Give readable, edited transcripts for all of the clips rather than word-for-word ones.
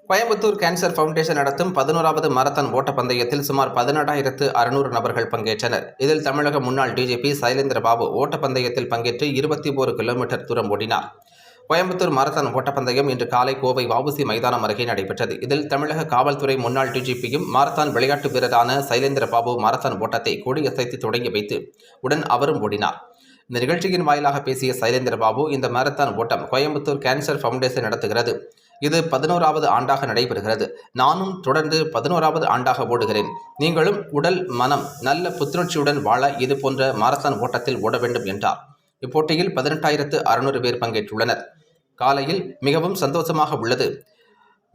Coimbatore cancer foundation நடத்தும் 11வது marathon ஓட்டப்பந்தயத்தில் சுமார் 18,600 நபர்கள் பங்கேற்றனர். இதில் தமிழக முன்னாள் டிஜிபி சைலேந்திர பாபு ஓட்டப்பந்தயத்தில் பங்கேற்று 21 கிலோமீட்டர் தூரம் ஓடினார். கோயம்புத்தூர் மாரத்தான் ஓட்டப்பந்தயம் இன்று காலை கோவை வஉசி மைதானம் அருகே நடைபெற்றது. இதில் தமிழக காவல்துறை முன்னாள் டிஜிபியும் மாரத்தான் விளையாட்டு வீரரான சைலேந்திர பாபு மாரத்தான் ஓட்டத்தை கொடியசைத்து தொடங்கி வைத்து உடன் அவரும் ஓடினார். இந்த நிகழ்ச்சியின் வாயிலாக பேசிய சைலேந்திர பாபு, இந்த மாரத்தான் ஓட்டம் கோயம்புத்தூர் கேன்சர் ஃபவுண்டேஷன் நடத்துகிறது. இது 11வது ஆண்டாக நடைபெறுகிறது. நானும் தொடர்ந்து 11வது ஆண்டாக ஓடுகிறேன். நீங்களும் உடல் மனம் நல்ல புத்துணர்ச்சியுடன் வாழ இது போன்ற மாரத்தான் ஓட்டத்தில் ஓட வேண்டும் என்றார். இப்போட்டியில் 18,600 பேர் பங்கேற்றுள்ளனர். காலையில் மிகவும் சந்தோஷமாக உள்ளது,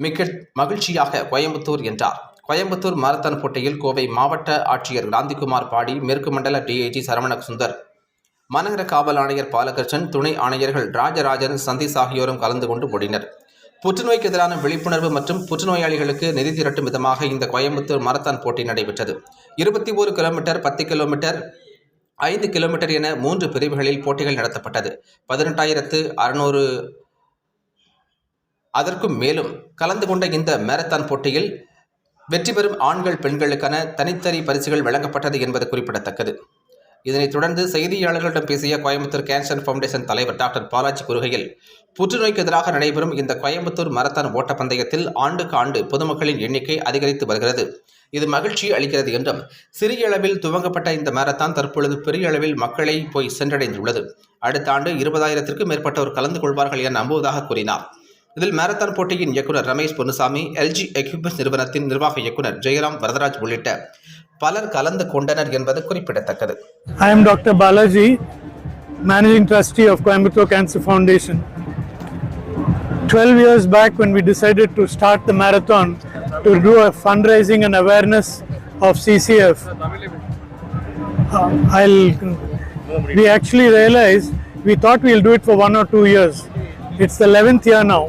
மிக மகிழ்ச்சியாக கோயம்புத்தூர் என்றார். கோயம்புத்தூர் மாரத்தான் போட்டியில் கோவை மாவட்ட ஆட்சியர் காந்திகுமார் பாடி, மேற்கு மண்டல டிஐஜி சரவண சுந்தர், மாநகர காவல் ஆணையர் பாலகிருஷ்ணன், துணை ஆணையர்கள் ராஜராஜன், சந்தீஷ் ஆகியோரும் கலந்து கொண்டு ஓடினர். புற்றுநோய்க்கு எதிரான விழிப்புணர்வு மற்றும் புற்றுநோயாளிகளுக்கு நிதி திரட்டும் விதமாக இந்த கோயம்புத்தூர் மாரத்தான் போட்டி நடைபெற்றது. 21 கிலோமீட்டர், 10 கிலோமீட்டர், 5 கிலோமீட்டர் என 3 பிரிவுகளில் போட்டிகள் நடத்தப்பட்டது. 18,600 அதற்கும் மேலும் கலந்து கொண்ட இந்த மாரத்தான் போட்டியில் வெற்றி பெறும் ஆண்கள் பெண்களுக்கான தனித்தனி பரிசுகள் வழங்கப்பட்டது என்பது குறிப்பிடத்தக்கது. இதனைத் தொடர்ந்து செய்தியாளர்களிடம் பேசிய கோயம்புத்தூர் கேன்சர் ஃபவுண்டேஷன் தலைவர் டாக்டர் பாலாஜி கூறுகையில், புற்றுநோய்க்கு எதிராக நடைபெறும் இந்த கோயம்புத்தூர் மாரத்தான் ஓட்டப்பந்தயத்தில் ஆண்டுக்கு ஆண்டு பொதுமக்களின் எண்ணிக்கை அதிகரித்து வருகிறது. இது மகிழ்ச்சி அளிக்கிறது என்றும், சிறிய அளவில் துவங்கப்பட்ட இந்த மாரத்தான் தற்பொழுது பெரிய அளவில் மக்களை போய் சென்றடைந்துள்ளது. அடுத்த ஆண்டு 20,000க்கும் மேற்பட்டோர் கலந்து கொள்வார்கள் என நம்புவதாக கூறினார். இதில் மாரத்தான் போட்டியின் இயக்குனர் ரமேஷ் பொன்னுசாமி, எல்ஜி எக்யூப்மெண்ட்ஸ் நிறுவனத்தின் நிர்வாக இயக்குனர் ஜெயராம் வரதராஜ் உள்ளிட்ட பலர் கலந்து கொண்டனர் என்பது குறிப்பிடத்தக்கது. I am Dr. Balaji, Managing Trustee of Coimbatore Cancer Foundation. 12 years back when we decided to start the marathon to do a fundraising and awareness of CCF, we actually realized we thought we'll do it for 1 or 2 years. It's the 11th year now.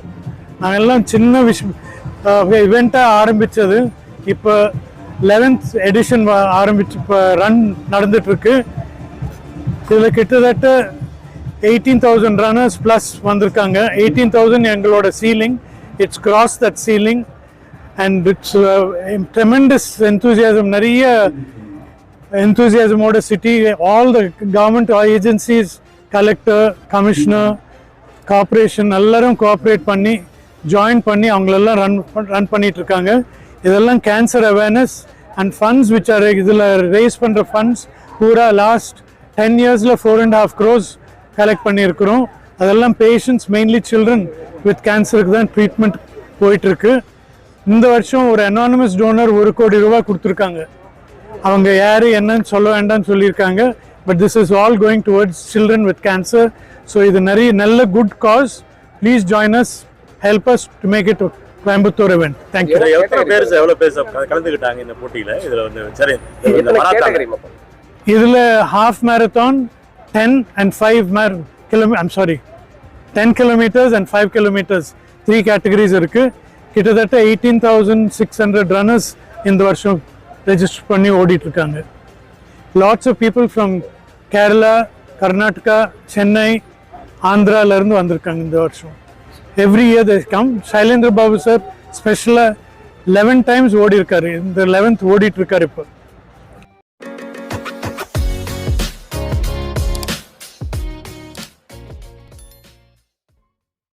நாங்கெல்லாம் சின்ன இவெண்ட்டாக ஆரம்பித்தது இப்போ 11th edition ஆரம்பிச்சு இப்போ run நடந்துட்டுருக்கு. இதில் கிட்டத்தட்ட 18,000 runners plus வந்திருக்காங்க. 18,000 எங்களோட ceiling. It's cross that ceiling and it's tremendous enthusiasm. நிறைய என்தூசியாசமோட city, all the government agencies, collector, commissioner, corporation எல்லாரும் கோஆப்ரேட் பண்ணி ஜாயின் பண்ணி அவங்களெல்லாம் ரன் பண்ணிட்டு இருக்காங்க. இதெல்லாம் cancer awareness and funds which are இதில் ரேஸ் பண்ணுற ஃபண்ட்ஸ் பூரா லாஸ்ட் 10 இயர்ஸில் 4.5 crores கலெக்ட் பண்ணியிருக்கிறோம். அதெல்லாம் பேஷண்ட்ஸ், மெயின்லி சில்ட்ரன் வித் கேன்சருக்கு தான் ட்ரீட்மெண்ட் போயிட்டுருக்கு. இந்த வருஷம் ஒரு அனானிமஸ் டோனர் 1 கோடி ரூபாய் கொடுத்துருக்காங்க. அவங்க யார் என்னன்னு சொல்ல வேண்டாம்னு சொல்லியிருக்காங்க. But this is all going towards children with cancer. So இது நிறைய நல்ல good cause. Please join us, help us to make it Coimbatore event. Thank you. எவ்வளவு பேர் கலந்துக்கிட்டாங்க இந்த போட்டியில? இதுல வந்து சரி, இதுல half marathon, 10 and 5 kilometers, 10 kilometers and 5 kilometers, 3 categories இருக்கு. கிட்டத்தட்ட 18,600 runners இந்த வருஷம் ரெஜிஸ்டர் பண்ணி ஓடிட்டு இருக்காங்க. Lots of people from Kerala, Karnataka, Chennai, ஆந்திரால இருந்து வந்திருக்காங்க இந்த வருஷம். Every year they come. Shailendra Babu sir special 11 times ஓடி இருக்காரு. இந்த 11th ஓடிட்டு இருக்காரு இப்போ.